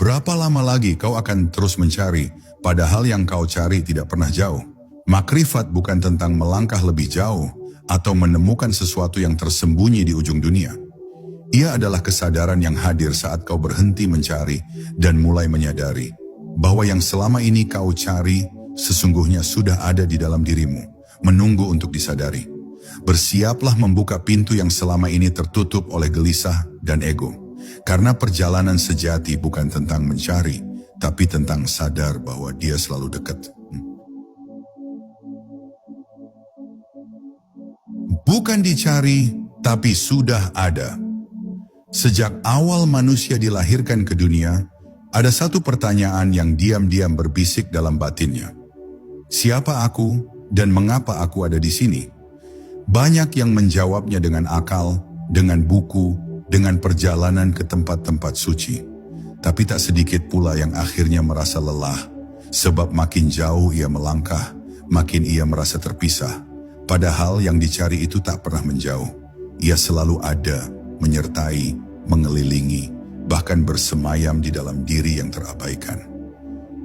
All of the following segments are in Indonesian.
Berapa lama lagi kau akan terus mencari, padahal yang kau cari tidak pernah jauh? Makrifat bukan tentang melangkah lebih jauh, atau menemukan sesuatu yang tersembunyi di ujung dunia. Ia adalah kesadaran yang hadir saat kau berhenti mencari dan mulai menyadari bahwa yang selama ini kau cari sesungguhnya sudah ada di dalam dirimu, menunggu untuk disadari. Bersiaplah membuka pintu yang selama ini tertutup oleh gelisah dan ego. Karena perjalanan sejati bukan tentang mencari, tapi tentang sadar bahwa dia selalu dekat. Bukan dicari, tapi sudah ada. Sejak awal manusia dilahirkan ke dunia, ada satu pertanyaan yang diam-diam berbisik dalam batinnya. Siapa aku dan mengapa aku ada di sini? Banyak yang menjawabnya dengan akal, dengan buku, dengan perjalanan ke tempat-tempat suci. Tapi tak sedikit pula yang akhirnya merasa lelah, sebab makin jauh ia melangkah, makin ia merasa terpisah. Padahal yang dicari itu tak pernah menjauh. Ia selalu ada, menyertai, mengelilingi, bahkan bersemayam di dalam diri yang terabaikan.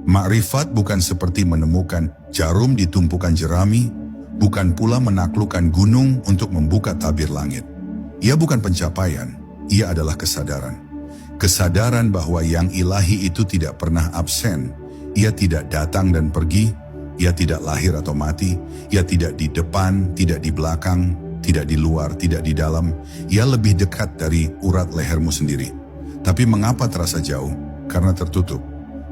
Makrifat bukan seperti menemukan jarum di tumpukan jerami, bukan pula menaklukkan gunung untuk membuka tabir langit. Ia bukan pencapaian, ia adalah kesadaran. Kesadaran bahwa yang ilahi itu tidak pernah absen. Ia tidak datang dan pergi, ia tidak lahir atau mati, ia tidak di depan, tidak di belakang, tidak di luar, tidak di dalam. Ia lebih dekat dari urat lehermu sendiri. Tapi mengapa terasa jauh? Karena tertutup.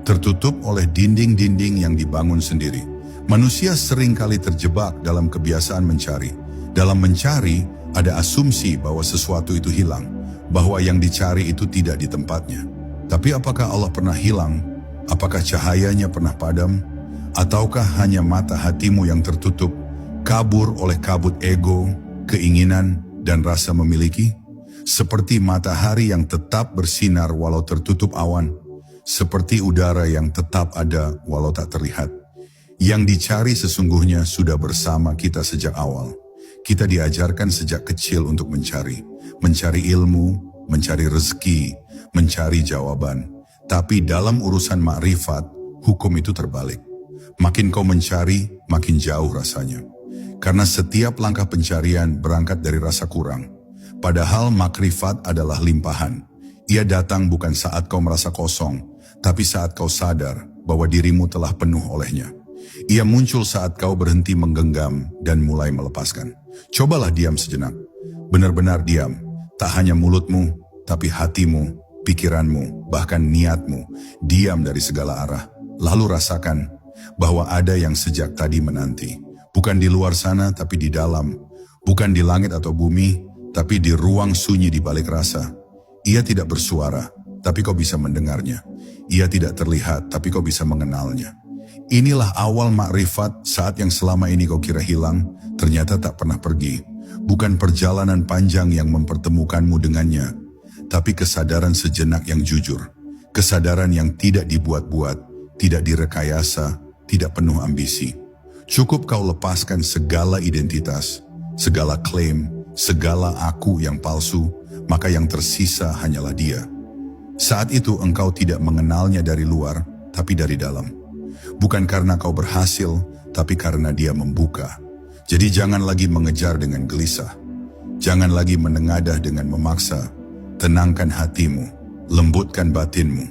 Tertutup oleh dinding-dinding yang dibangun sendiri. Manusia seringkali terjebak dalam kebiasaan mencari. Dalam mencari, ada asumsi bahwa sesuatu itu hilang, bahwa yang dicari itu tidak di tempatnya. Tapi apakah Allah pernah hilang? Apakah cahayanya pernah padam? Ataukah hanya mata hatimu yang tertutup, kabur oleh kabut ego, keinginan, dan rasa memiliki? Seperti matahari yang tetap bersinar walau tertutup awan, seperti udara yang tetap ada walau tak terlihat. Yang dicari sesungguhnya sudah bersama kita sejak awal. Kita diajarkan sejak kecil untuk mencari ilmu, mencari rezeki, mencari jawaban. Tapi dalam urusan makrifat, hukum itu terbalik. Makin kau mencari, makin jauh rasanya. Karena setiap langkah pencarian berangkat dari rasa kurang. Padahal makrifat adalah limpahan. Ia datang bukan saat kau merasa kosong, tapi saat kau sadar bahwa dirimu telah penuh olehnya. Ia muncul saat kau berhenti menggenggam dan mulai melepaskan. Cobalah diam sejenak. Benar-benar diam. Tak hanya mulutmu, tapi hatimu, pikiranmu, bahkan niatmu. Diam dari segala arah. Lalu rasakan bahwa ada yang sejak tadi menanti. Bukan di luar sana, tapi di dalam. Bukan di langit atau bumi, tapi di ruang sunyi di balik rasa. Ia tidak bersuara, tapi kau bisa mendengarnya. Ia tidak terlihat, tapi kau bisa mengenalnya. Inilah awal makrifat saat yang selama ini kau kira hilang, ternyata tak pernah pergi. Bukan perjalanan panjang yang mempertemukanmu dengannya, tapi kesadaran sejenak yang jujur. Kesadaran yang tidak dibuat-buat, tidak direkayasa, tidak penuh ambisi. Cukup kau lepaskan segala identitas, segala klaim, segala aku yang palsu, maka yang tersisa hanyalah dia. Saat itu engkau tidak mengenalnya dari luar, tapi dari dalam. Bukan karena kau berhasil, tapi karena dia membuka. Jadi jangan lagi mengejar dengan gelisah. Jangan lagi menengadah dengan memaksa. Tenangkan hatimu, lembutkan batinmu.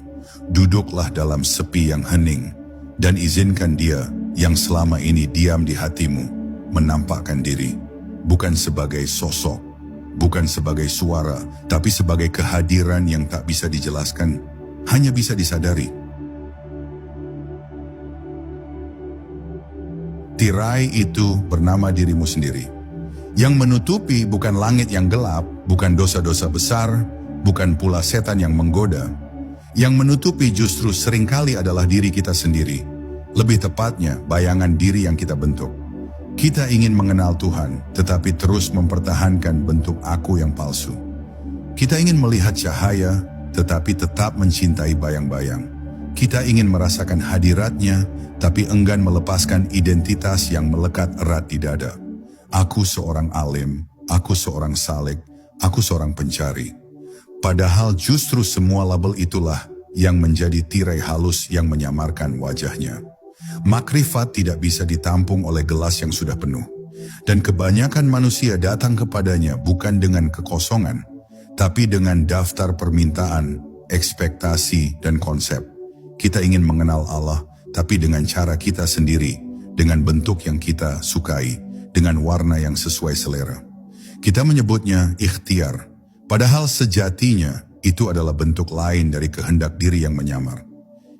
Duduklah dalam sepi yang hening, dan izinkan dia yang selama ini diam di hatimu menampakkan diri. Bukan sebagai sosok, bukan sebagai suara, tapi sebagai kehadiran yang tak bisa dijelaskan, hanya bisa disadari. Tirai itu bernama dirimu sendiri. Yang menutupi bukan langit yang gelap, bukan dosa-dosa besar, bukan pula setan yang menggoda. Yang menutupi justru seringkali adalah diri kita sendiri. Lebih tepatnya, bayangan diri yang kita bentuk. Kita ingin mengenal Tuhan, tetapi terus mempertahankan bentuk aku yang palsu. Kita ingin melihat cahaya, tetapi tetap mencintai bayang-bayang. Kita ingin merasakan hadiratnya, tapi enggan melepaskan identitas yang melekat erat di dada. Aku seorang alim, aku seorang salik, aku seorang pencari. Padahal justru semua label itulah yang menjadi tirai halus yang menyamarkan wajahnya. Makrifat tidak bisa ditampung oleh gelas yang sudah penuh. Dan kebanyakan manusia datang kepadanya bukan dengan kekosongan, tapi dengan daftar permintaan, ekspektasi, dan konsep. Kita ingin mengenal Allah, tapi dengan cara kita sendiri, dengan bentuk yang kita sukai, dengan warna yang sesuai selera. Kita menyebutnya ikhtiar, padahal sejatinya itu adalah bentuk lain dari kehendak diri yang menyamar.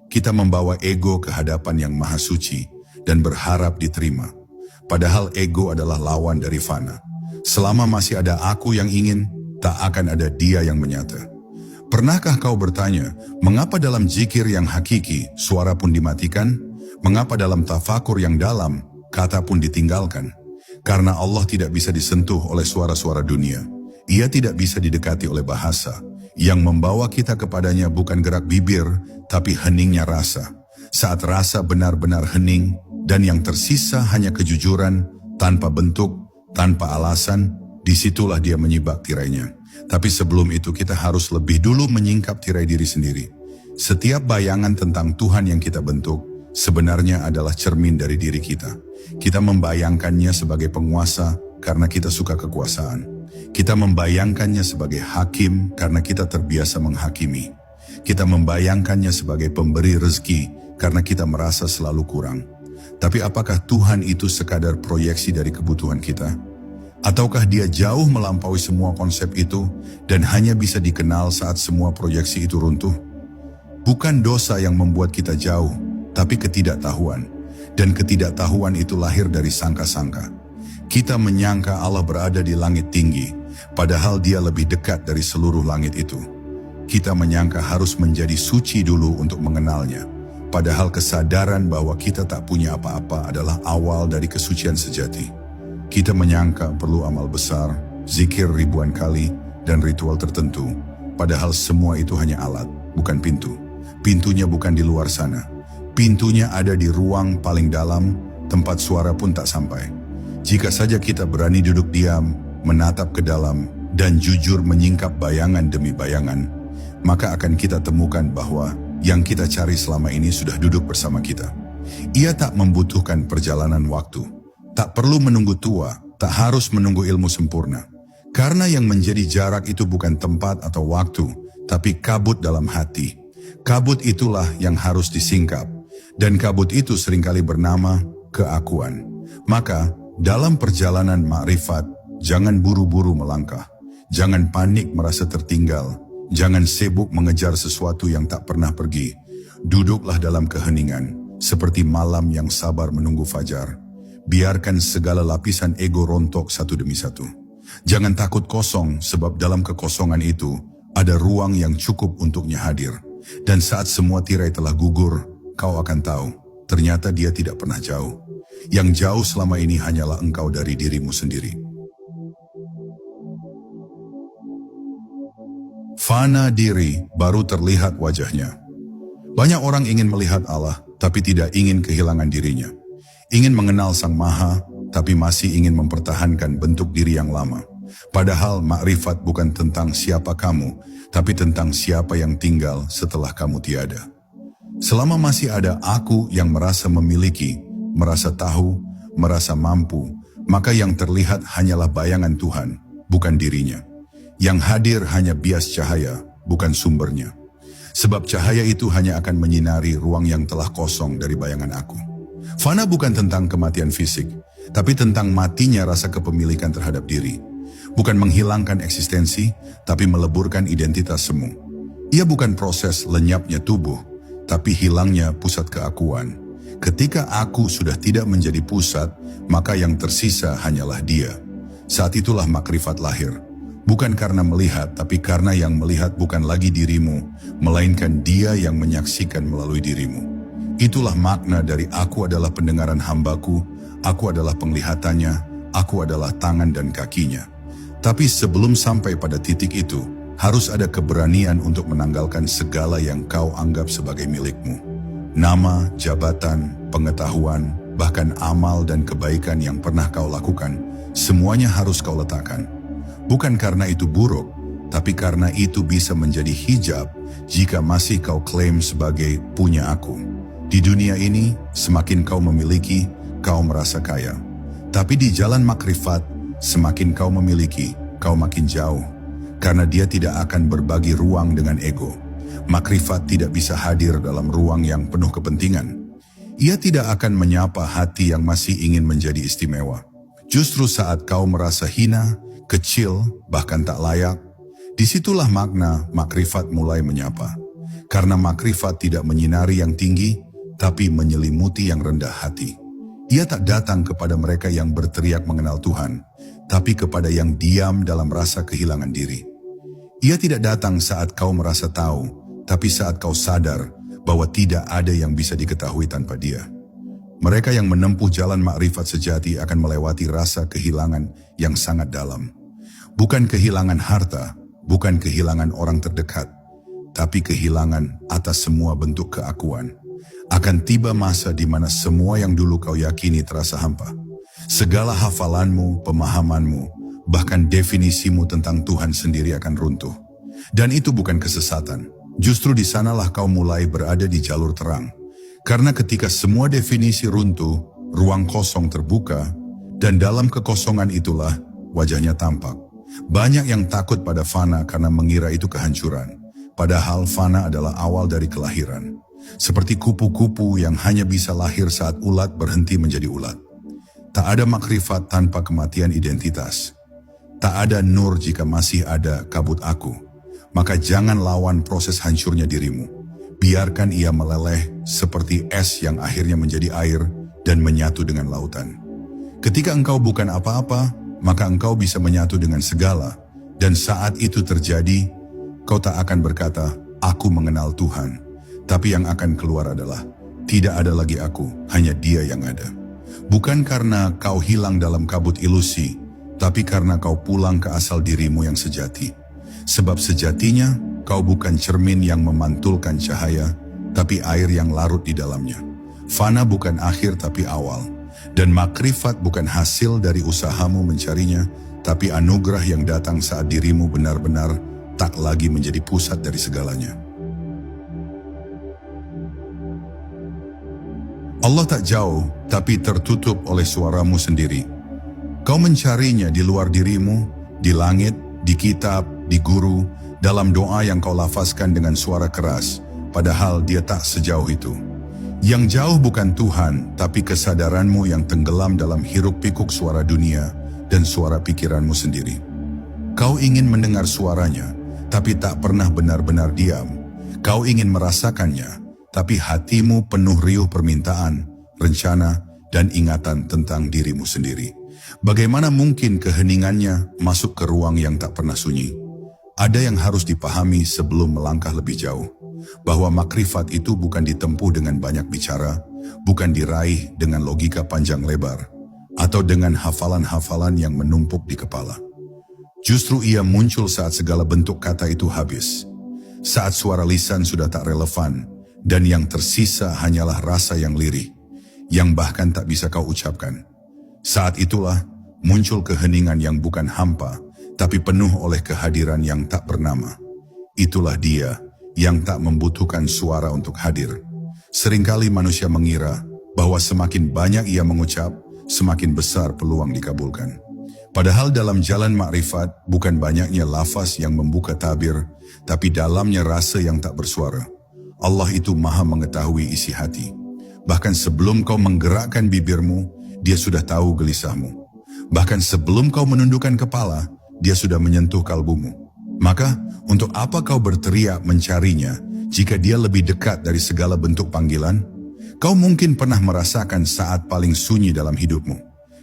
Kita membawa ego ke hadapan yang maha suci dan berharap diterima. Padahal ego adalah lawan dari fana. Selama masih ada aku yang ingin, tak akan ada dia yang menyata. Pernahkah kau bertanya, mengapa dalam zikir yang hakiki, suara pun dimatikan? Mengapa dalam tafakur yang dalam, kata pun ditinggalkan? Karena Allah tidak bisa disentuh oleh suara-suara dunia. Ia tidak bisa didekati oleh bahasa. Yang membawa kita kepadanya bukan gerak bibir, tapi heningnya rasa. Saat rasa benar-benar hening, dan yang tersisa hanya kejujuran, tanpa bentuk, tanpa alasan, disitulah dia menyibak tirainya. Tapi sebelum itu kita harus lebih dulu menyingkap tirai diri sendiri. Setiap bayangan tentang Tuhan yang kita bentuk, sebenarnya adalah cermin dari diri kita. Kita membayangkannya sebagai penguasa karena kita suka kekuasaan. Kita membayangkannya sebagai hakim karena kita terbiasa menghakimi. Kita membayangkannya sebagai pemberi rezeki karena kita merasa selalu kurang. Tapi apakah Tuhan itu sekadar proyeksi dari kebutuhan kita? Ataukah dia jauh melampaui semua konsep itu dan hanya bisa dikenal saat semua proyeksi itu runtuh? Bukan dosa yang membuat kita jauh, tapi ketidaktahuan. Dan ketidaktahuan itu lahir dari sangka-sangka. Kita menyangka Allah berada di langit tinggi, padahal dia lebih dekat dari seluruh langit itu. Kita menyangka harus menjadi suci dulu untuk mengenalnya. Padahal kesadaran bahwa kita tak punya apa-apa adalah awal dari kesucian sejati. Kita menyangka perlu amal besar, zikir ribuan kali, dan ritual tertentu. Padahal semua itu hanya alat, bukan pintu. Pintunya bukan di luar sana. Pintunya ada di ruang paling dalam, tempat suara pun tak sampai. Jika saja kita berani duduk diam, menatap ke dalam, dan jujur menyingkap bayangan demi bayangan, maka akan kita temukan bahwa yang kita cari selama ini sudah duduk bersama kita. Ia tak membutuhkan perjalanan waktu, tak perlu menunggu tua, tak harus menunggu ilmu sempurna. Karena yang menjadi jarak itu bukan tempat atau waktu, tapi kabut dalam hati. Kabut itulah yang harus disingkap, dan kabut itu seringkali bernama keakuan. Maka, dalam perjalanan makrifat, jangan buru-buru melangkah, jangan panik merasa tertinggal, jangan sibuk mengejar sesuatu yang tak pernah pergi. Duduklah dalam keheningan, seperti malam yang sabar menunggu fajar. Biarkan segala lapisan ego rontok satu demi satu. Jangan takut kosong, sebab dalam kekosongan itu ada ruang yang cukup untuknya hadir. Dan saat semua tirai telah gugur, kau akan tahu, ternyata dia tidak pernah jauh. Yang jauh selama ini hanyalah engkau dari dirimu sendiri. Fana diri baru terlihat wajahnya. Banyak orang ingin melihat Allah, tapi tidak ingin kehilangan dirinya. Ingin mengenal Sang Maha, tapi masih ingin mempertahankan bentuk diri yang lama. Padahal makrifat bukan tentang siapa kamu, tapi tentang siapa yang tinggal setelah kamu tiada. Selama masih ada aku yang merasa memiliki, merasa tahu, merasa mampu, maka yang terlihat hanyalah bayangan Tuhan, bukan dirinya. Yang hadir hanya bias cahaya, bukan sumbernya. Sebab cahaya itu hanya akan menyinari ruang yang telah kosong dari bayangan aku. Fana bukan tentang kematian fisik, tapi tentang matinya rasa kepemilikan terhadap diri. Bukan menghilangkan eksistensi, tapi meleburkan identitas semu. Ia bukan proses lenyapnya tubuh, tapi hilangnya pusat keakuan. Ketika aku sudah tidak menjadi pusat, maka yang tersisa hanyalah dia. Saat itulah makrifat lahir. Bukan karena melihat, tapi karena yang melihat bukan lagi dirimu, melainkan dia yang menyaksikan melalui dirimu. Itulah makna dari aku adalah pendengaran hambaku, aku adalah penglihatannya, aku adalah tangan dan kakinya. Tapi sebelum sampai pada titik itu, harus ada keberanian untuk menanggalkan segala yang kau anggap sebagai milikmu. Nama, jabatan, pengetahuan, bahkan amal dan kebaikan yang pernah kau lakukan, semuanya harus kau letakkan. Bukan karena itu buruk, tapi karena itu bisa menjadi hijab jika masih kau klaim sebagai punya aku. Di dunia ini, semakin kau memiliki, kau merasa kaya. Tapi di jalan makrifat, semakin kau memiliki, kau makin jauh. Karena dia tidak akan berbagi ruang dengan ego. Makrifat tidak bisa hadir dalam ruang yang penuh kepentingan. Ia tidak akan menyapa hati yang masih ingin menjadi istimewa. Justru saat kau merasa hina, kecil, bahkan tak layak, disitulah makna makrifat mulai menyapa. Karena makrifat tidak menyinari yang tinggi, tapi menyelimuti yang rendah hati. Ia tak datang kepada mereka yang berteriak mengenal Tuhan, tapi kepada yang diam dalam rasa kehilangan diri. Ia tidak datang saat kau merasa tahu, tapi saat kau sadar bahwa tidak ada yang bisa diketahui tanpa dia. Mereka yang menempuh jalan makrifat sejati akan melewati rasa kehilangan yang sangat dalam. Bukan kehilangan harta, bukan kehilangan orang terdekat, tapi kehilangan atas semua bentuk keakuan. Akan tiba masa di mana semua yang dulu kau yakini terasa hampa. Segala hafalanmu, pemahamanmu, bahkan definisimu tentang Tuhan sendiri akan runtuh. Dan itu bukan kesesatan. Justru di sanalah kau mulai berada di jalur terang. Karena ketika semua definisi runtuh, ruang kosong terbuka, dan dalam kekosongan itulah wajahnya tampak. Banyak yang takut pada fana karena mengira itu kehancuran. Padahal fana adalah awal dari kelahiran. Seperti kupu-kupu yang hanya bisa lahir saat ulat berhenti menjadi ulat. Tak ada makrifat tanpa kematian identitas. Tak ada nur jika masih ada kabut aku. Maka jangan lawan proses hancurnya dirimu. Biarkan ia meleleh seperti es yang akhirnya menjadi air dan menyatu dengan lautan. Ketika engkau bukan apa-apa, maka engkau bisa menyatu dengan segala. Dan saat itu terjadi, kau tak akan berkata, aku mengenal Tuhan. Tapi yang akan keluar adalah, tidak ada lagi aku, hanya Dia yang ada. Bukan karena kau hilang dalam kabut ilusi, tapi karena kau pulang ke asal dirimu yang sejati. Sebab sejatinya, kau bukan cermin yang memantulkan cahaya, tapi air yang larut di dalamnya. Fana bukan akhir tapi awal. Dan makrifat bukan hasil dari usahamu mencarinya, tapi anugerah yang datang saat dirimu benar-benar tak lagi menjadi pusat dari segalanya. Allah tak jauh, tapi tertutup oleh suaramu sendiri. Kau mencarinya di luar dirimu, di langit, di kitab, di guru, dalam doa yang kau lafazkan dengan suara keras, padahal dia tak sejauh itu. Yang jauh bukan Tuhan, tapi kesadaranmu yang tenggelam dalam hiruk-pikuk suara dunia dan suara pikiranmu sendiri. Kau ingin mendengar suaranya, tapi tak pernah benar-benar diam. Kau ingin merasakannya, tapi hatimu penuh riuh permintaan, rencana, dan ingatan tentang dirimu sendiri. Bagaimana mungkin keheningannya masuk ke ruang yang tak pernah sunyi? Ada yang harus dipahami sebelum melangkah lebih jauh, bahwa makrifat itu bukan ditempuh dengan banyak bicara, bukan diraih dengan logika panjang lebar, atau dengan hafalan-hafalan yang menumpuk di kepala. Justru ia muncul saat segala bentuk kata itu habis, saat suara lisan sudah tak relevan, dan yang tersisa hanyalah rasa yang lirih, yang bahkan tak bisa kau ucapkan. Saat itulah muncul keheningan yang bukan hampa, tapi penuh oleh kehadiran yang tak bernama. Itulah Dia yang tak membutuhkan suara untuk hadir. Seringkali manusia mengira bahwa semakin banyak ia mengucap, semakin besar peluang dikabulkan. Padahal dalam jalan makrifat bukan banyaknya lafaz yang membuka tabir, tapi dalamnya rasa yang tak bersuara. Allah itu maha mengetahui isi hati. Bahkan sebelum kau menggerakkan bibirmu, Dia sudah tahu gelisahmu. Bahkan sebelum kau menundukkan kepala, Dia sudah menyentuh kalbumu. Maka, untuk apa kau berteriak mencarinya, jika Dia lebih dekat dari segala bentuk panggilan? Kau mungkin pernah merasakan saat paling sunyi dalam hidupmu.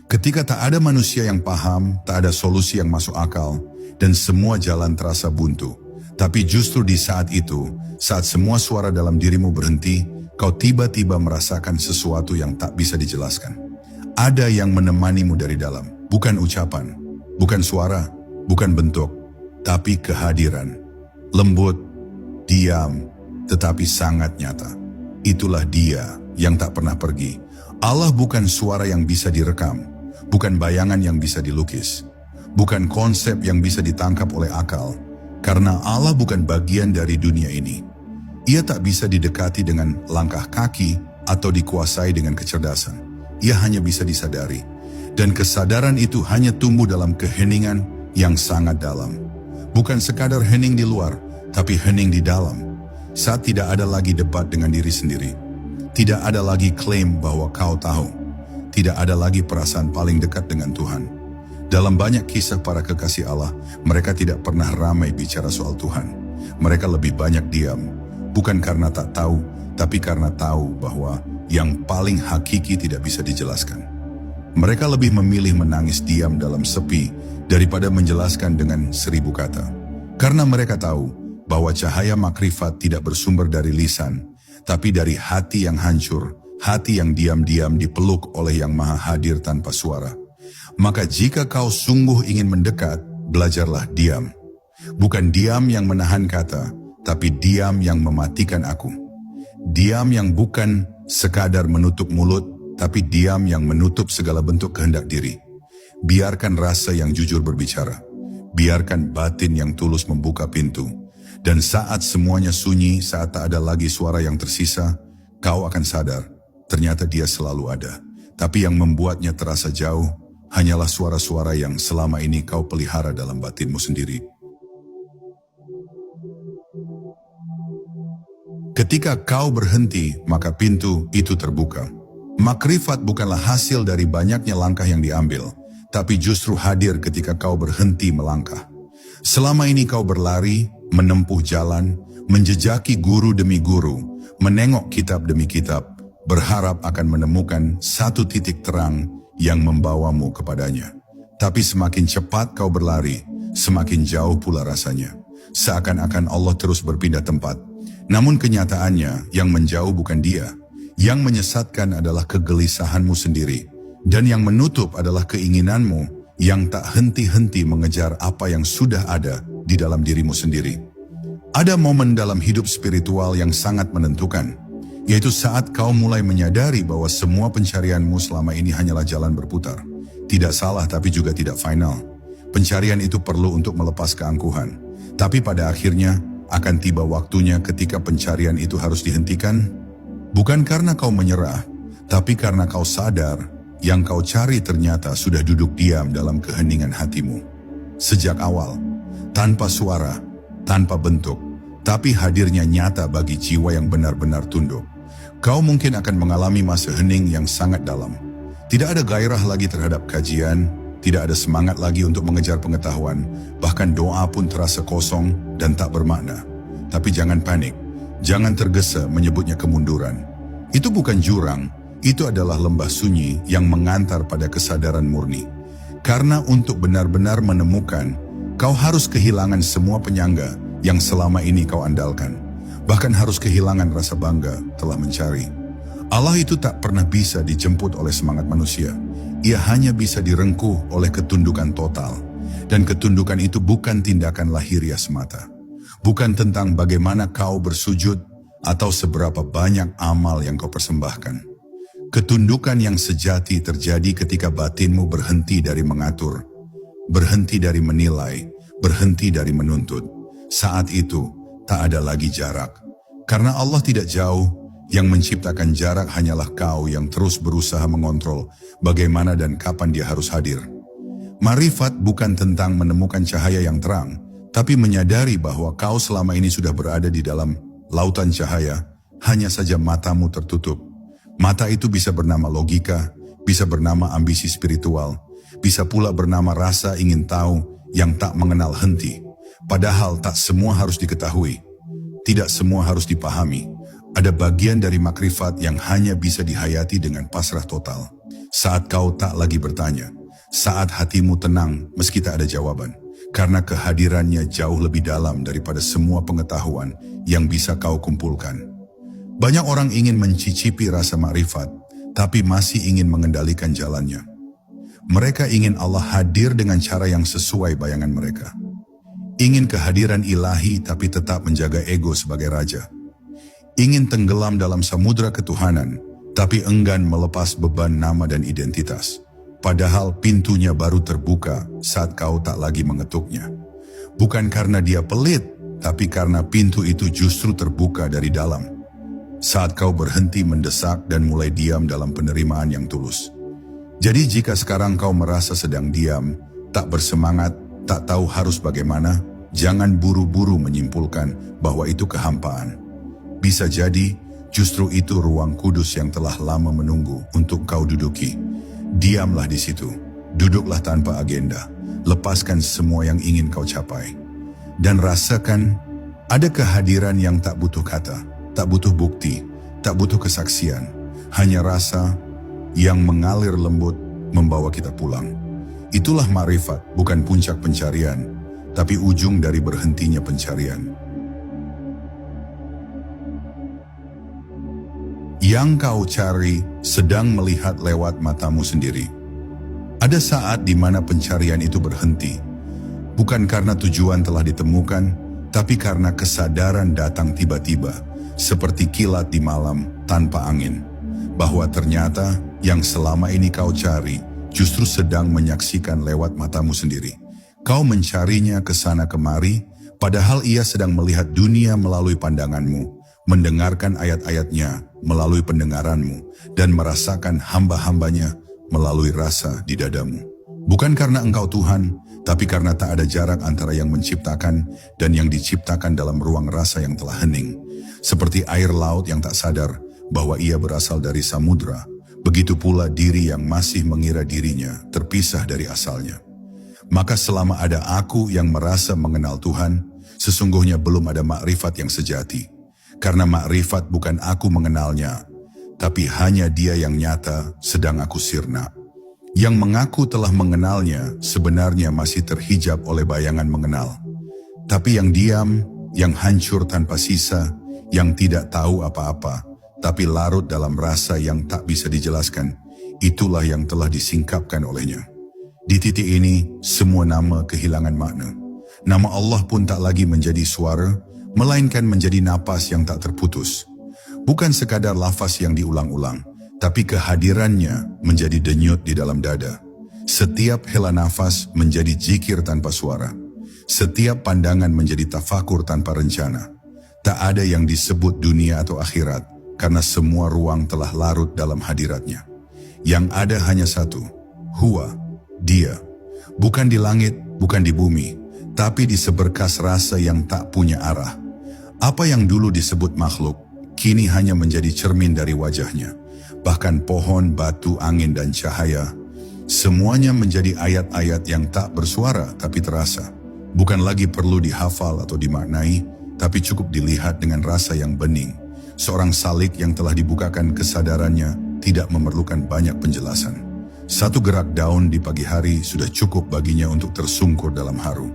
Ketika tak ada manusia yang paham, tak ada solusi yang masuk akal, dan semua jalan terasa buntu. Tapi justru di saat itu, saat semua suara dalam dirimu berhenti, kau tiba-tiba merasakan sesuatu yang tak bisa dijelaskan. Ada yang menemanimu dari dalam, bukan ucapan, bukan suara, bukan bentuk, tapi kehadiran. Lembut, diam, tetapi sangat nyata. Itulah Dia yang tak pernah pergi. Allah bukan suara yang bisa direkam, bukan bayangan yang bisa dilukis, bukan konsep yang bisa ditangkap oleh akal, Karena Allah bukan bagian dari dunia ini. Ia tak bisa didekati dengan langkah kaki atau dikuasai dengan kecerdasan. Ia hanya bisa disadari. Dan kesadaran itu hanya tumbuh dalam keheningan yang sangat dalam. Bukan sekadar hening di luar, tapi hening di dalam. Saat tidak ada lagi debat dengan diri sendiri. Tidak ada lagi klaim bahwa kau tahu. Tidak ada lagi perasaan paling dekat dengan Tuhan. Dalam banyak kisah para kekasih Allah, mereka tidak pernah ramai bicara soal Tuhan. Mereka lebih banyak diam, bukan karena tak tahu, tapi karena tahu bahwa yang paling hakiki tidak bisa dijelaskan. Mereka lebih memilih menangis diam dalam sepi daripada menjelaskan dengan 1000 kata. Karena mereka tahu bahwa cahaya makrifat tidak bersumber dari lisan, tapi dari hati yang hancur, hati yang diam-diam dipeluk oleh Yang Maha Hadir tanpa suara. Maka jika kau sungguh ingin mendekat, belajarlah diam. Bukan diam yang menahan kata, tapi diam yang mematikan aku. Diam yang bukan sekadar menutup mulut, tapi diam yang menutup segala bentuk kehendak diri. Biarkan rasa yang jujur berbicara. Biarkan batin yang tulus membuka pintu. Dan saat semuanya sunyi, saat tak ada lagi suara yang tersisa, kau akan sadar, ternyata dia selalu ada. Tapi yang membuatnya terasa jauh, hanyalah suara-suara yang selama ini kau pelihara dalam batinmu sendiri. Ketika kau berhenti, maka pintu itu terbuka. Makrifat bukanlah hasil dari banyaknya langkah yang diambil, tapi justru hadir ketika kau berhenti melangkah. Selama ini kau berlari, menempuh jalan, menjejaki guru demi guru, menengok kitab demi kitab, berharap akan menemukan satu titik terang yang membawamu kepadanya. Tapi semakin cepat kau berlari, semakin jauh pula rasanya. Seakan-akan Allah terus berpindah tempat. Namun kenyataannya yang menjauh bukan dia. Yang menyesatkan adalah kegelisahanmu sendiri. Dan yang menutup adalah keinginanmu yang tak henti-henti mengejar apa yang sudah ada di dalam dirimu sendiri. Ada momen dalam hidup spiritual yang sangat menentukan, yaitu saat kau mulai menyadari bahwa semua pencarianmu selama ini hanyalah jalan berputar. Tidak salah tapi juga tidak final. Pencarian itu perlu untuk melepas keangkuhan. Tapi pada akhirnya akan tiba waktunya ketika pencarian itu harus dihentikan. Bukan karena kau menyerah, tapi karena kau sadar yang kau cari ternyata sudah duduk diam dalam keheningan hatimu. Sejak awal, tanpa suara, tanpa bentuk, tapi hadirnya nyata bagi jiwa yang benar-benar tunduk. Kau mungkin akan mengalami masa hening yang sangat dalam. Tidak ada gairah lagi terhadap kajian, tidak ada semangat lagi untuk mengejar pengetahuan, bahkan doa pun terasa kosong dan tak bermakna. Tapi jangan panik, jangan tergesa menyebutnya kemunduran. Itu bukan jurang, itu adalah lembah sunyi yang mengantar pada kesadaran murni. Karena untuk benar-benar menemukan, kau harus kehilangan semua penyangga yang selama ini kau andalkan. Bahkan harus kehilangan rasa bangga telah mencari. Allah itu tak pernah bisa dijemput oleh semangat manusia. Ia hanya bisa direngkuh oleh ketundukan total. Dan ketundukan itu bukan tindakan lahiriah semata. Bukan tentang bagaimana kau bersujud atau seberapa banyak amal yang kau persembahkan. Ketundukan yang sejati terjadi ketika batinmu berhenti dari mengatur, berhenti dari menilai, berhenti dari menuntut. Saat itu, tak ada lagi jarak. Karena Allah tidak jauh, yang menciptakan jarak hanyalah kau yang terus berusaha mengontrol bagaimana dan kapan dia harus hadir. Marifat bukan tentang menemukan cahaya yang terang, tapi menyadari bahwa kau selama ini sudah berada di dalam lautan cahaya, hanya saja matamu tertutup. Mata itu bisa bernama logika, bisa bernama ambisi spiritual, bisa pula bernama rasa ingin tahu yang tak mengenal henti. Padahal tak semua harus diketahui, tidak semua harus dipahami. Ada bagian dari makrifat yang hanya bisa dihayati dengan pasrah total. Saat kau tak lagi bertanya, saat hatimu tenang meski tak ada jawaban, karena kehadirannya jauh lebih dalam daripada semua pengetahuan yang bisa kau kumpulkan. Banyak orang ingin mencicipi rasa makrifat, tapi masih ingin mengendalikan jalannya. Mereka ingin Allah hadir dengan cara yang sesuai bayangan mereka. Ingin kehadiran ilahi tapi tetap menjaga ego sebagai raja. Ingin tenggelam dalam samudra ketuhanan, tapi enggan melepas beban nama dan identitas. Padahal pintunya baru terbuka saat kau tak lagi mengetuknya. Bukan karena dia pelit, tapi karena pintu itu justru terbuka dari dalam. Saat kau berhenti mendesak dan mulai diam dalam penerimaan yang tulus. Jadi jika sekarang kau merasa sedang diam, tak bersemangat, tak tahu harus bagaimana, jangan buru-buru menyimpulkan bahwa itu kehampaan. Bisa jadi, justru itu ruang kudus yang telah lama menunggu untuk kau duduki. Diamlah di situ, duduklah tanpa agenda, lepaskan semua yang ingin kau capai. Dan rasakan, ada kehadiran yang tak butuh kata, tak butuh bukti, tak butuh kesaksian. Hanya rasa yang mengalir lembut membawa kita pulang. Itulah makrifat, bukan puncak pencarian, tapi ujung dari berhentinya pencarian. Yang kau cari sedang melihat lewat matamu sendiri. Ada saat di mana pencarian itu berhenti, bukan karena tujuan telah ditemukan, tapi karena kesadaran datang tiba-tiba, seperti kilat di malam tanpa angin, bahwa ternyata yang selama ini kau cari justru sedang menyaksikan lewat matamu sendiri. Kau mencarinya ke sana kemari, padahal ia sedang melihat dunia melalui pandanganmu, mendengarkan ayat-ayatnya melalui pendengaranmu, dan merasakan hamba-hambanya melalui rasa di dadamu. Bukan karena engkau Tuhan, tapi karena tak ada jarak antara yang menciptakan dan yang diciptakan dalam ruang rasa yang telah hening. Seperti air laut yang tak sadar bahwa ia berasal dari samudra, begitu pula diri yang masih mengira dirinya terpisah dari asalnya. Maka selama ada aku yang merasa mengenal Tuhan, sesungguhnya belum ada makrifat yang sejati. Karena makrifat bukan aku mengenalnya, tapi hanya dia yang nyata sedang aku sirna. Yang mengaku telah mengenalnya sebenarnya masih terhijab oleh bayangan mengenal. Tapi yang diam, yang hancur tanpa sisa, yang tidak tahu apa-apa, tapi larut dalam rasa yang tak bisa dijelaskan, itulah yang telah disingkapkan olehnya. Di titik ini, semua nama kehilangan makna. Nama Allah pun tak lagi menjadi suara, melainkan menjadi napas yang tak terputus. Bukan sekadar lafaz yang diulang-ulang, tapi kehadirannya menjadi denyut di dalam dada. Setiap hela nafas menjadi zikir tanpa suara. Setiap pandangan menjadi tafakur tanpa rencana. Tak ada yang disebut dunia atau akhirat, karena semua ruang telah larut dalam hadiratnya. Yang ada hanya satu, Huwa, dia. Bukan di langit, bukan di bumi, tapi di seberkas rasa yang tak punya arah. Apa yang dulu disebut makhluk, kini hanya menjadi cermin dari wajahnya. Bahkan pohon, batu, angin, dan cahaya, semuanya menjadi ayat-ayat yang tak bersuara tapi terasa. Bukan lagi perlu dihafal atau dimaknai, tapi cukup dilihat dengan rasa yang bening. Seorang salik yang telah dibukakan kesadarannya tidak memerlukan banyak penjelasan. Satu gerak daun di pagi hari sudah cukup baginya untuk tersungkur dalam haru.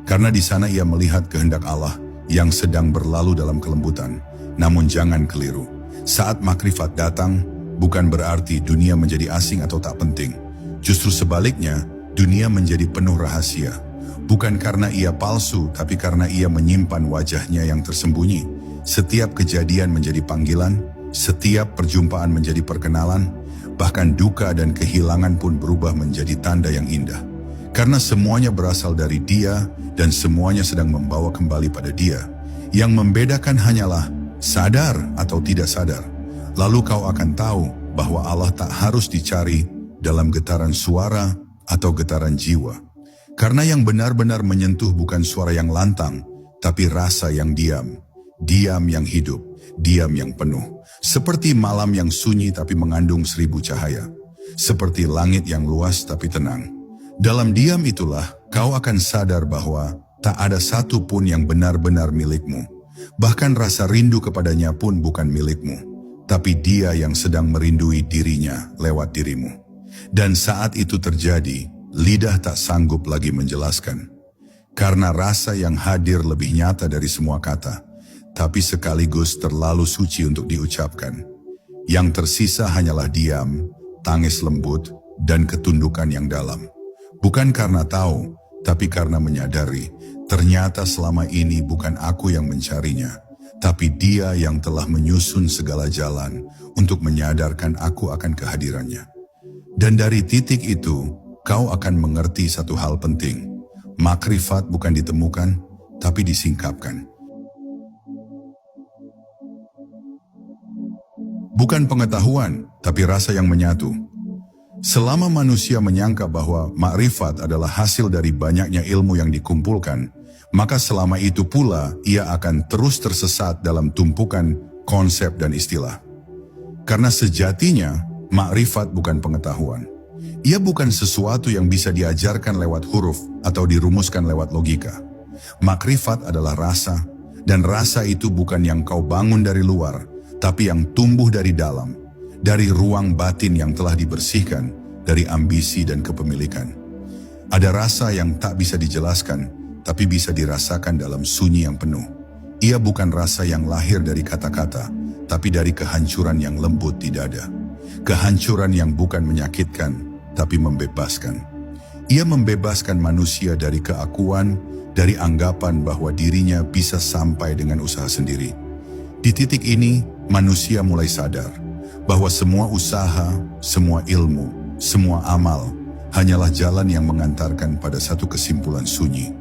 Karena di sana ia melihat kehendak Allah yang sedang berlalu dalam kelembutan. Namun jangan keliru, saat makrifat datang, bukan berarti dunia menjadi asing atau tak penting. Justru sebaliknya, dunia menjadi penuh rahasia. Bukan karena ia palsu, tapi karena ia menyimpan wajahnya yang tersembunyi. Setiap kejadian menjadi panggilan, setiap perjumpaan menjadi perkenalan, bahkan duka dan kehilangan pun berubah menjadi tanda yang indah. Karena semuanya berasal dari Dia dan semuanya sedang membawa kembali pada Dia. Yang membedakan hanyalah sadar atau tidak sadar. Lalu kau akan tahu bahwa Allah tak harus dicari dalam getaran suara atau getaran jiwa. Karena yang benar-benar menyentuh bukan suara yang lantang, tapi rasa yang diam. Diam yang hidup, diam yang penuh. Seperti malam yang sunyi tapi mengandung 1000 cahaya. Seperti langit yang luas tapi tenang. Dalam diam itulah kau akan sadar bahwa tak ada satu pun yang benar-benar milikmu. Bahkan rasa rindu kepadanya pun bukan milikmu, tapi Dia yang sedang merindui dirinya lewat dirimu. Dan saat itu terjadi, lidah tak sanggup lagi menjelaskan. Karena rasa yang hadir lebih nyata dari semua kata, tapi sekaligus terlalu suci untuk diucapkan. Yang tersisa hanyalah diam, tangis lembut, dan ketundukan yang dalam. Bukan karena tahu, tapi karena menyadari, ternyata selama ini bukan aku yang mencarinya, tapi Dia yang telah menyusun segala jalan untuk menyadarkan aku akan kehadirannya. Dan dari titik itu, kau akan mengerti satu hal penting, Makrifat bukan ditemukan, tapi disingkapkan. Bukan pengetahuan, tapi rasa yang menyatu. Selama manusia menyangka bahwa makrifat adalah hasil dari banyaknya ilmu yang dikumpulkan, maka selama itu pula ia akan terus tersesat dalam tumpukan konsep dan istilah. Karena sejatinya, makrifat bukan pengetahuan. Ia bukan sesuatu yang bisa diajarkan lewat huruf atau dirumuskan lewat logika. Makrifat adalah rasa, dan rasa itu bukan yang kau bangun dari luar, tapi yang tumbuh dari dalam, dari ruang batin yang telah dibersihkan dari ambisi dan kepemilikan. Ada rasa yang tak bisa dijelaskan, tapi bisa dirasakan dalam sunyi yang penuh. Ia bukan rasa yang lahir dari kata-kata, tapi dari kehancuran yang lembut di dada. Kehancuran yang bukan menyakitkan, tapi membebaskan. Ia membebaskan manusia dari keakuan, dari anggapan bahwa dirinya bisa sampai dengan usaha sendiri. Di titik ini, manusia mulai sadar bahwa semua usaha, semua ilmu, semua amal hanyalah jalan yang mengantarkan pada satu kesimpulan sunyi.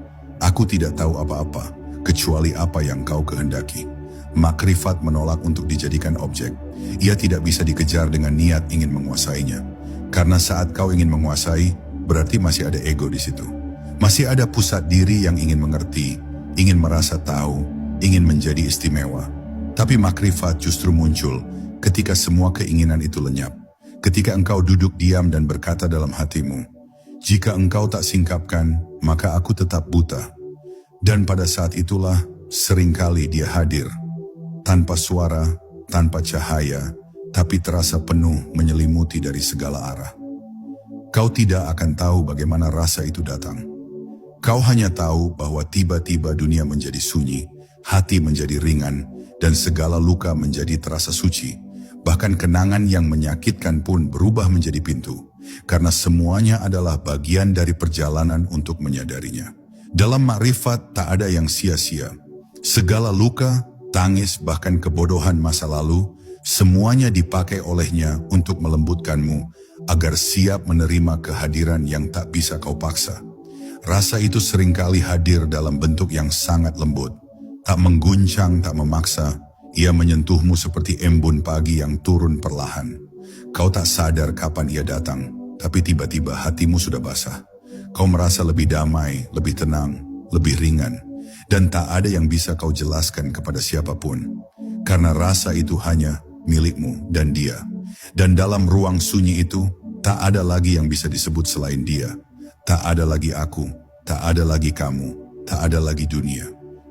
Aku tidak tahu apa-apa, kecuali apa yang kau kehendaki. Makrifat menolak untuk dijadikan objek. Ia tidak bisa dikejar dengan niat ingin menguasainya. Karena saat kau ingin menguasai, berarti masih ada ego di situ. Masih ada pusat diri yang ingin mengerti, ingin merasa tahu, ingin menjadi istimewa. Tapi makrifat justru muncul ketika semua keinginan itu lenyap. Ketika engkau duduk diam dan berkata dalam hatimu, jika engkau tak singkapkan, maka aku tetap buta. Dan pada saat itulah seringkali dia hadir. Tanpa suara, tanpa cahaya, tapi terasa penuh menyelimuti dari segala arah. Kau tidak akan tahu bagaimana rasa itu datang. Kau hanya tahu bahwa tiba-tiba dunia menjadi sunyi, hati menjadi ringan, dan segala luka menjadi terasa suci. Bahkan kenangan yang menyakitkan pun berubah menjadi pintu, karena semuanya adalah bagian dari perjalanan untuk menyadarinya. Dalam makrifat tak ada yang sia-sia. Segala luka, tangis, bahkan kebodohan masa lalu, semuanya dipakai olehnya untuk melembutkanmu, agar siap menerima kehadiran yang tak bisa kau paksa. Rasa itu seringkali hadir dalam bentuk yang sangat lembut. Tak mengguncang, tak memaksa, ia menyentuhmu seperti embun pagi yang turun perlahan. Kau tak sadar kapan ia datang, tapi tiba-tiba hatimu sudah basah. Kau merasa lebih damai, lebih tenang, lebih ringan, dan tak ada yang bisa kau jelaskan kepada siapapun. Karena rasa itu hanya milikmu dan dia. Dan dalam ruang sunyi itu, tak ada lagi yang bisa disebut selain dia. Tak ada lagi aku, tak ada lagi kamu, tak ada lagi dunia.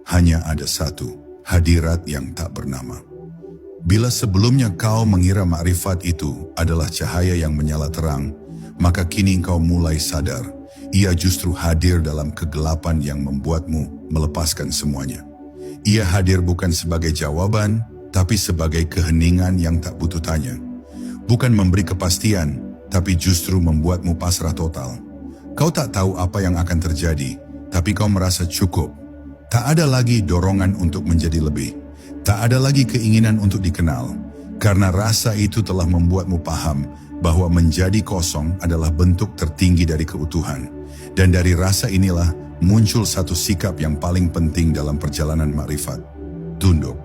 Hanya ada satu, hadirat yang tak bernama. Bila sebelumnya kau mengira makrifat itu adalah cahaya yang menyala terang, maka kini kau mulai sadar, ia justru hadir dalam kegelapan yang membuatmu melepaskan semuanya. Ia hadir bukan sebagai jawaban, tapi sebagai keheningan yang tak butuh tanya. Bukan memberi kepastian, tapi justru membuatmu pasrah total. Kau tak tahu apa yang akan terjadi, tapi kau merasa cukup. Tak ada lagi dorongan untuk menjadi lebih. Tak ada lagi keinginan untuk dikenal. Karena rasa itu telah membuatmu paham bahwa menjadi kosong adalah bentuk tertinggi dari keutuhan. Dan dari rasa inilah muncul satu sikap yang paling penting dalam perjalanan makrifat. Tunduk.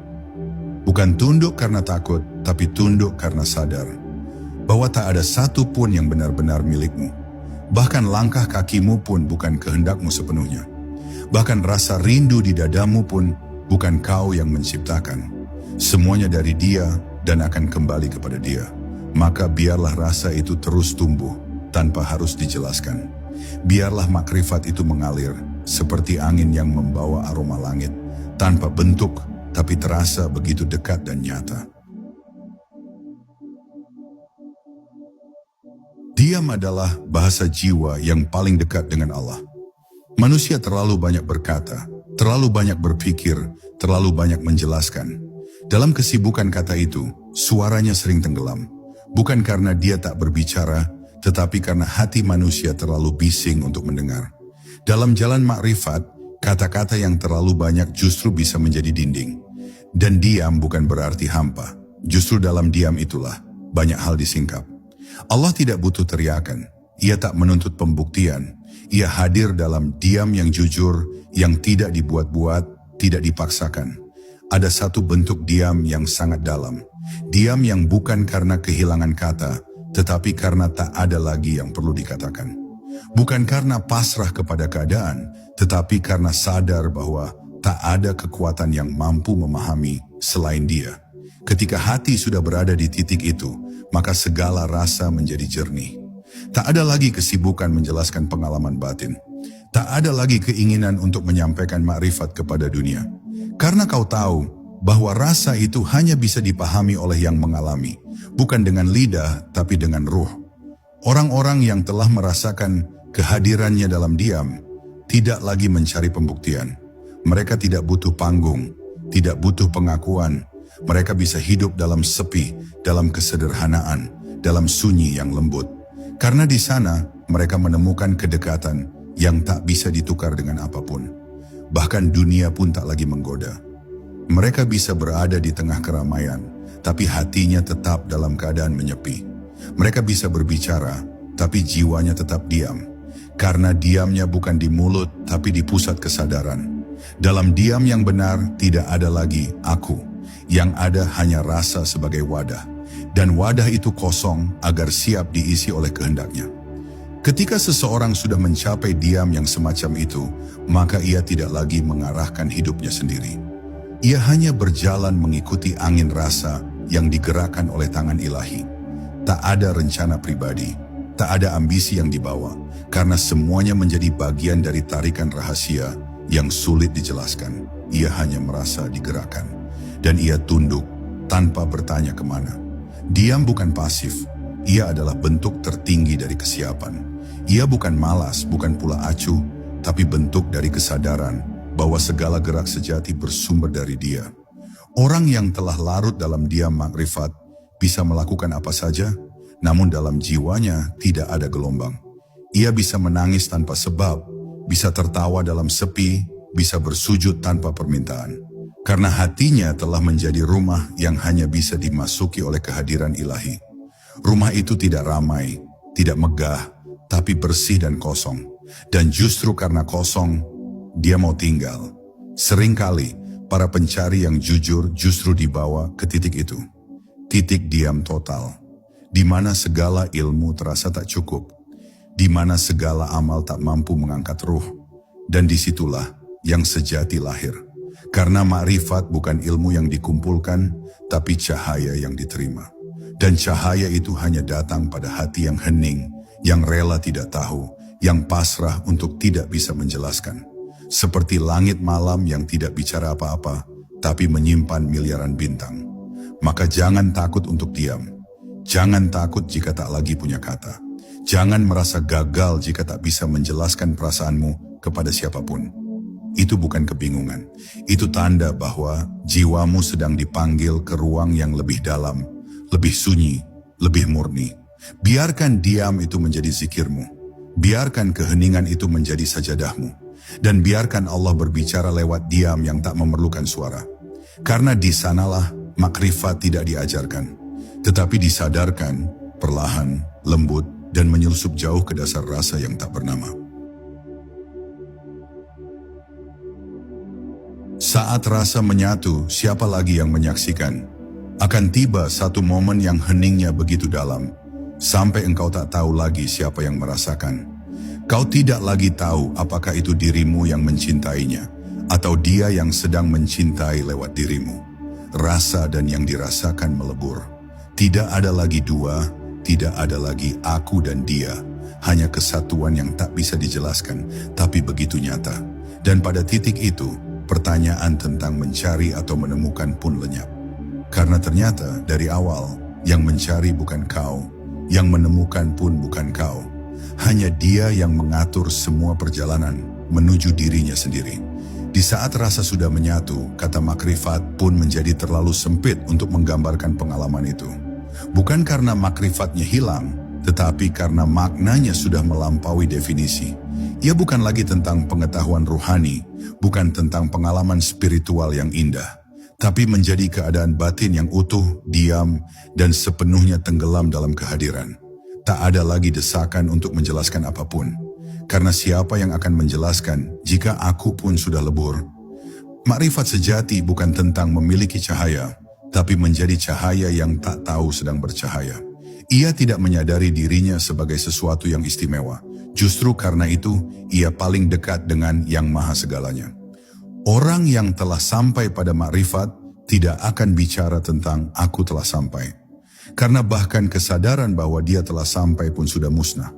Bukan tunduk karena takut, tapi tunduk karena sadar bahwa tak ada satu pun yang benar-benar milikmu. Bahkan langkah kakimu pun bukan kehendakmu sepenuhnya. Bahkan rasa rindu di dadamu pun bukan kau yang menciptakan. Semuanya dari dia dan akan kembali kepada dia. Maka biarlah rasa itu terus tumbuh tanpa harus dijelaskan. Biarlah makrifat itu mengalir seperti angin yang membawa aroma langit, tanpa bentuk tapi terasa begitu dekat dan nyata. Diam adalah bahasa jiwa yang paling dekat dengan Allah. Manusia terlalu banyak berkata, terlalu banyak berpikir, terlalu banyak menjelaskan. Dalam kesibukan kata itu, suaranya sering tenggelam. Bukan karena dia tak berbicara, tetapi karena hati manusia terlalu bising untuk mendengar. Dalam jalan makrifat, kata-kata yang terlalu banyak justru bisa menjadi dinding. Dan diam bukan berarti hampa. Justru dalam diam itulah banyak hal disingkap. Allah tidak butuh teriakan. Ia tak menuntut pembuktian. Ia hadir dalam diam yang jujur, yang tidak dibuat-buat, tidak dipaksakan. Ada satu bentuk diam yang sangat dalam. Diam yang bukan karena kehilangan kata, tetapi karena tak ada lagi yang perlu dikatakan. Bukan karena pasrah kepada keadaan, tetapi karena sadar bahwa tak ada kekuatan yang mampu memahami selain Dia. Ketika hati sudah berada di titik itu, maka segala rasa menjadi jernih. Tak ada lagi kesibukan menjelaskan pengalaman batin. Tak ada lagi keinginan untuk menyampaikan makrifat kepada dunia. Karena kau tahu bahwa rasa itu hanya bisa dipahami oleh yang mengalami, bukan dengan lidah tapi dengan ruh. Orang-orang yang telah merasakan kehadirannya dalam diam, tidak lagi mencari pembuktian. Mereka tidak butuh panggung, tidak butuh pengakuan. Mereka bisa hidup dalam sepi, dalam kesederhanaan, dalam sunyi yang lembut. Karena di sana mereka menemukan kedekatan yang tak bisa ditukar dengan apapun. Bahkan dunia pun tak lagi menggoda. Mereka bisa berada di tengah keramaian, tapi hatinya tetap dalam keadaan menyepi. Mereka bisa berbicara, tapi jiwanya tetap diam. Karena diamnya bukan di mulut, tapi di pusat kesadaran. Dalam diam yang benar, tidak ada lagi aku. Yang ada hanya rasa sebagai wadah. Dan wadah itu kosong agar siap diisi oleh kehendaknya. Ketika seseorang sudah mencapai diam yang semacam itu, maka ia tidak lagi mengarahkan hidupnya sendiri. Ia hanya berjalan mengikuti angin rasa yang digerakkan oleh tangan ilahi. Tak ada rencana pribadi, tak ada ambisi yang dibawa, karena semuanya menjadi bagian dari tarikan rahasia yang sulit dijelaskan. Ia hanya merasa digerakkan, dan ia tunduk tanpa bertanya kemana. Diam bukan pasif, ia adalah bentuk tertinggi dari kesiapan. Ia bukan malas, bukan pula acuh, tapi bentuk dari kesadaran bahwa segala gerak sejati bersumber dari Dia. Orang yang telah larut dalam diam makrifat bisa melakukan apa saja, namun dalam jiwanya tidak ada gelombang. Ia bisa menangis tanpa sebab, bisa tertawa dalam sepi, bisa bersujud tanpa permintaan. Karena hatinya telah menjadi rumah yang hanya bisa dimasuki oleh kehadiran ilahi. Rumah itu tidak ramai, tidak megah, tapi bersih dan kosong. Dan justru karena kosong, dia mau tinggal. Seringkali, para pencari yang jujur justru dibawa ke titik itu. Titik diam total, di mana segala ilmu terasa tak cukup, di mana segala amal tak mampu mengangkat ruh. Dan disitulah yang sejati lahir. Karena makrifat bukan ilmu yang dikumpulkan, tapi cahaya yang diterima. Dan cahaya itu hanya datang pada hati yang hening, yang rela tidak tahu, yang pasrah untuk tidak bisa menjelaskan. Seperti langit malam yang tidak bicara apa-apa, tapi menyimpan miliaran bintang. Maka jangan takut untuk diam. Jangan takut jika tak lagi punya kata. Jangan merasa gagal jika tak bisa menjelaskan perasaanmu kepada siapapun. Itu bukan kebingungan. Itu tanda bahwa jiwamu sedang dipanggil ke ruang yang lebih dalam, lebih sunyi, lebih murni. Biarkan diam itu menjadi zikirmu. Biarkan keheningan itu menjadi sajadahmu. Dan biarkan Allah berbicara lewat diam yang tak memerlukan suara. Karena di sanalah makrifat tidak diajarkan, tetapi disadarkan, perlahan, lembut, dan menyelusup jauh ke dasar rasa yang tak bernama. Saat rasa menyatu, siapa lagi yang menyaksikan? Akan tiba satu momen yang heningnya begitu dalam, sampai engkau tak tahu lagi siapa yang merasakan. Kau tidak lagi tahu apakah itu dirimu yang mencintainya, atau dia yang sedang mencintai lewat dirimu. Rasa dan yang dirasakan melebur. Tidak ada lagi dua, tidak ada lagi aku dan dia. Hanya kesatuan yang tak bisa dijelaskan, tapi begitu nyata. Dan pada titik itu, pertanyaan tentang mencari atau menemukan pun lenyap. Karena ternyata dari awal, yang mencari bukan kau, yang menemukan pun bukan kau. Hanya Dia yang mengatur semua perjalanan menuju dirinya sendiri. Di saat rasa sudah menyatu, kata makrifat pun menjadi terlalu sempit untuk menggambarkan pengalaman itu. Bukan karena makrifatnya hilang, tetapi karena maknanya sudah melampaui definisi. Ia bukan lagi tentang pengetahuan ruhani, bukan tentang pengalaman spiritual yang indah, tapi menjadi keadaan batin yang utuh, diam, dan sepenuhnya tenggelam dalam kehadiran. Tak ada lagi desakan untuk menjelaskan apapun. Karena siapa yang akan menjelaskan jika aku pun sudah lebur? Makrifat sejati bukan tentang memiliki cahaya, tapi menjadi cahaya yang tak tahu sedang bercahaya. Ia tidak menyadari dirinya sebagai sesuatu yang istimewa. Justru karena itu, ia paling dekat dengan yang maha segalanya. Orang yang telah sampai pada makrifat tidak akan bicara tentang aku telah sampai. Karena bahkan kesadaran bahwa dia telah sampai pun sudah musnah.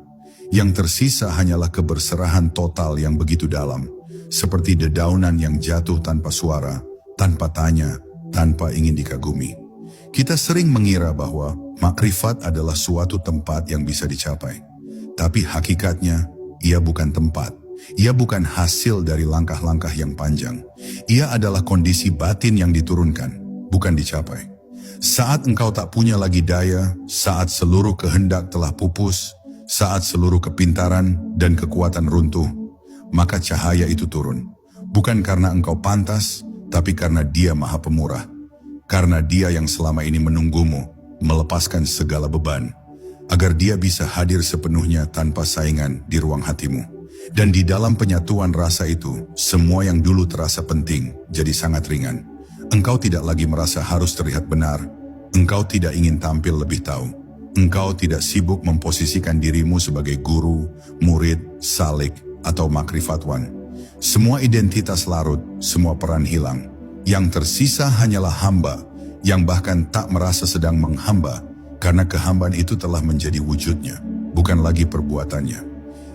Yang tersisa hanyalah keberserahan total yang begitu dalam, seperti dedaunan yang jatuh tanpa suara, tanpa tanya, tanpa ingin dikagumi. Kita sering mengira bahwa makrifat adalah suatu tempat yang bisa dicapai. Tapi hakikatnya, ia bukan tempat. Ia bukan hasil dari langkah-langkah yang panjang. Ia adalah kondisi batin yang diturunkan, bukan dicapai. Saat engkau tak punya lagi daya, saat seluruh kehendak telah pupus, saat seluruh kepintaran dan kekuatan runtuh, maka cahaya itu turun. Bukan karena engkau pantas, tapi karena Dia Maha Pemurah. Karena Dia yang selama ini menunggumu, melepaskan segala beban, agar Dia bisa hadir sepenuhnya tanpa saingan di ruang hatimu. Dan di dalam penyatuan rasa itu, semua yang dulu terasa penting jadi sangat ringan. Engkau tidak lagi merasa harus terlihat benar. Engkau tidak ingin tampil lebih tahu. Engkau tidak sibuk memposisikan dirimu sebagai guru, murid, salik, atau makrifatwan. Semua identitas larut, semua peran hilang. Yang tersisa hanyalah hamba, yang bahkan tak merasa sedang menghamba, karena kehambaan itu telah menjadi wujudnya, bukan lagi perbuatannya.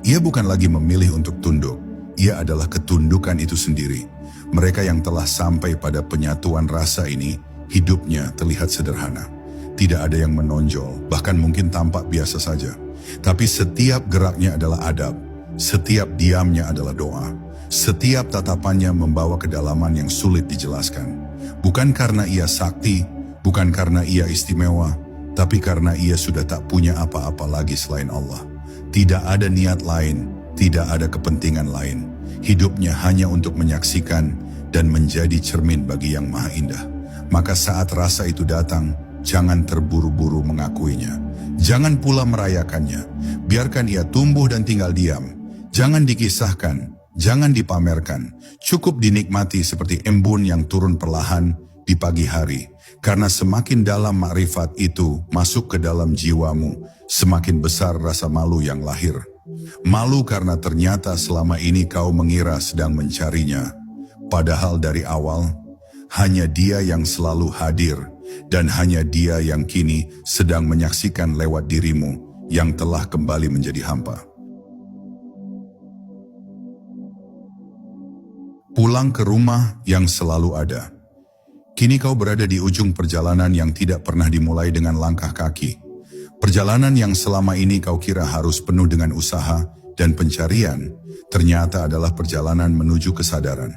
Ia bukan lagi memilih untuk tunduk, ia adalah ketundukan itu sendiri. Mereka yang telah sampai pada penyatuan rasa ini, hidupnya terlihat sederhana. Tidak ada yang menonjol, bahkan mungkin tampak biasa saja. Tapi setiap geraknya adalah adab, setiap diamnya adalah doa, setiap tatapannya membawa kedalaman yang sulit dijelaskan. Bukan karena ia sakti, bukan karena ia istimewa, tapi karena ia sudah tak punya apa-apa lagi selain Allah. Tidak ada niat lain, tidak ada kepentingan lain. Hidupnya hanya untuk menyaksikan dan menjadi cermin bagi yang maha indah. Maka saat rasa itu datang, jangan terburu-buru mengakuinya. Jangan pula merayakannya. Biarkan ia tumbuh dan tinggal diam. Jangan dikisahkan, jangan dipamerkan. Cukup dinikmati seperti embun yang turun perlahan di pagi hari. Karena semakin dalam makrifat itu masuk ke dalam jiwamu, semakin besar rasa malu yang lahir. Malu karena ternyata selama ini kau mengira sedang mencarinya. Padahal dari awal, hanya Dia yang selalu hadir, dan hanya Dia yang kini sedang menyaksikan lewat dirimu yang telah kembali menjadi hampa. Pulang ke rumah yang selalu ada. Kini kau berada di ujung perjalanan yang tidak pernah dimulai dengan langkah kaki. Perjalanan yang selama ini kau kira harus penuh dengan usaha dan pencarian, ternyata adalah perjalanan menuju kesadaran.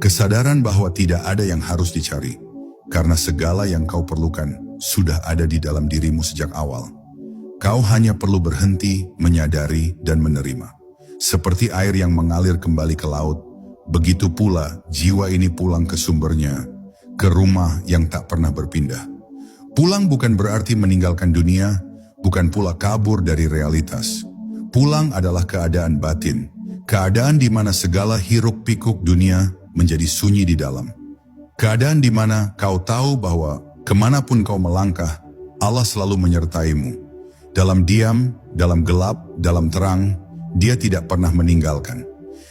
Kesadaran bahwa tidak ada yang harus dicari, karena segala yang kau perlukan sudah ada di dalam dirimu sejak awal. Kau hanya perlu berhenti, menyadari, dan menerima. Seperti air yang mengalir kembali ke laut, begitu pula jiwa ini pulang ke sumbernya, ke rumah yang tak pernah berpindah. Pulang bukan berarti meninggalkan dunia, bukan pula kabur dari realitas. Pulang adalah keadaan batin, keadaan di mana segala hiruk-pikuk dunia menjadi sunyi di dalam. Keadaan di mana kau tahu bahwa kemanapun kau melangkah, Allah selalu menyertaimu. Dalam diam, dalam gelap, dalam terang, Dia tidak pernah meninggalkan.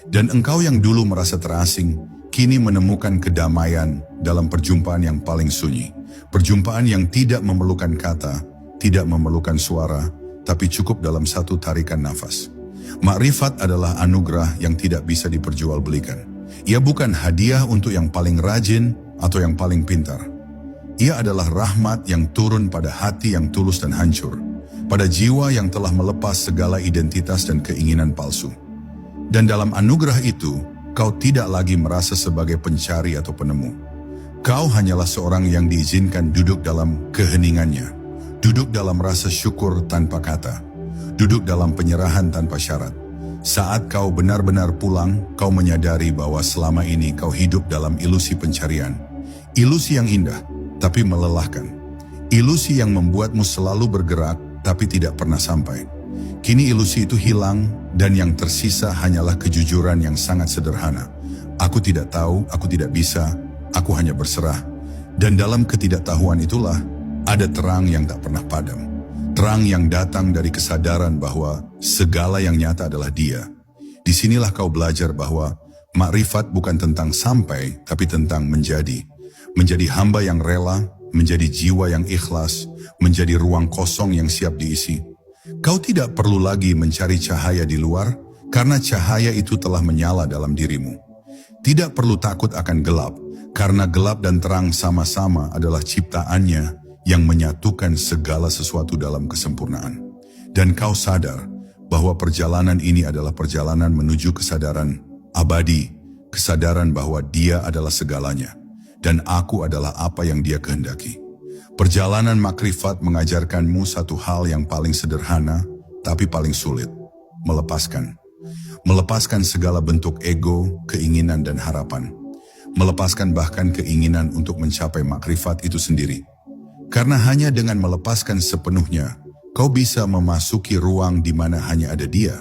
Dan engkau yang dulu merasa terasing, kini menemukan kedamaian dalam perjumpaan yang paling sunyi. Perjumpaan yang tidak memerlukan kata, tidak memerlukan suara, tapi cukup dalam satu tarikan nafas. Makrifat adalah anugerah yang tidak bisa diperjualbelikan. Ia bukan hadiah untuk yang paling rajin atau yang paling pintar. Ia adalah rahmat yang turun pada hati yang tulus dan hancur, pada jiwa yang telah melepas segala identitas dan keinginan palsu. Dan dalam anugerah itu, kau tidak lagi merasa sebagai pencari atau penemu. Kau hanyalah seorang yang diizinkan duduk dalam keheningannya, duduk dalam rasa syukur tanpa kata, duduk dalam penyerahan tanpa syarat. Saat kau benar-benar pulang, kau menyadari bahwa selama ini kau hidup dalam ilusi pencarian. Ilusi yang indah, tapi melelahkan. Ilusi yang membuatmu selalu bergerak, tapi tidak pernah sampai. Kini ilusi itu hilang dan yang tersisa hanyalah kejujuran yang sangat sederhana. Aku tidak tahu, aku tidak bisa, aku hanya berserah. Dan dalam ketidaktahuan itulah ada terang yang tak pernah padam. Terang yang datang dari kesadaran bahwa segala yang nyata adalah Dia. Disinilah kau belajar bahwa makrifat bukan tentang sampai, tapi tentang menjadi. Menjadi hamba yang rela, menjadi jiwa yang ikhlas, menjadi ruang kosong yang siap diisi. Kau tidak perlu lagi mencari cahaya di luar, karena cahaya itu telah menyala dalam dirimu. Tidak perlu takut akan gelap, karena gelap dan terang sama-sama adalah ciptaannya yang menyatukan segala sesuatu dalam kesempurnaan. Dan kau sadar bahwa perjalanan ini adalah perjalanan menuju kesadaran abadi, kesadaran bahwa Dia adalah segalanya, dan aku adalah apa yang Dia kehendaki. Perjalanan makrifat mengajarkanmu satu hal yang paling sederhana, tapi paling sulit. Melepaskan. Melepaskan segala bentuk ego, keinginan dan harapan. Melepaskan bahkan keinginan untuk mencapai makrifat itu sendiri. Karena hanya dengan melepaskan sepenuhnya, kau bisa memasuki ruang di mana hanya ada Dia.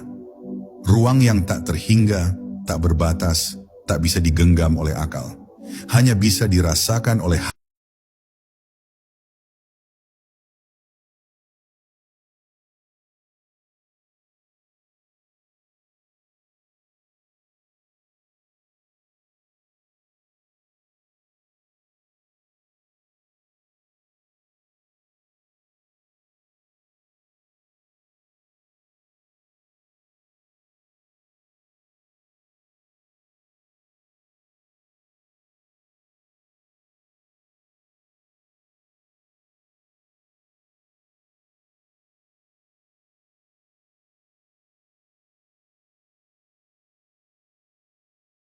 Ruang yang tak terhingga, tak berbatas, tak bisa digenggam oleh akal. Hanya bisa dirasakan oleh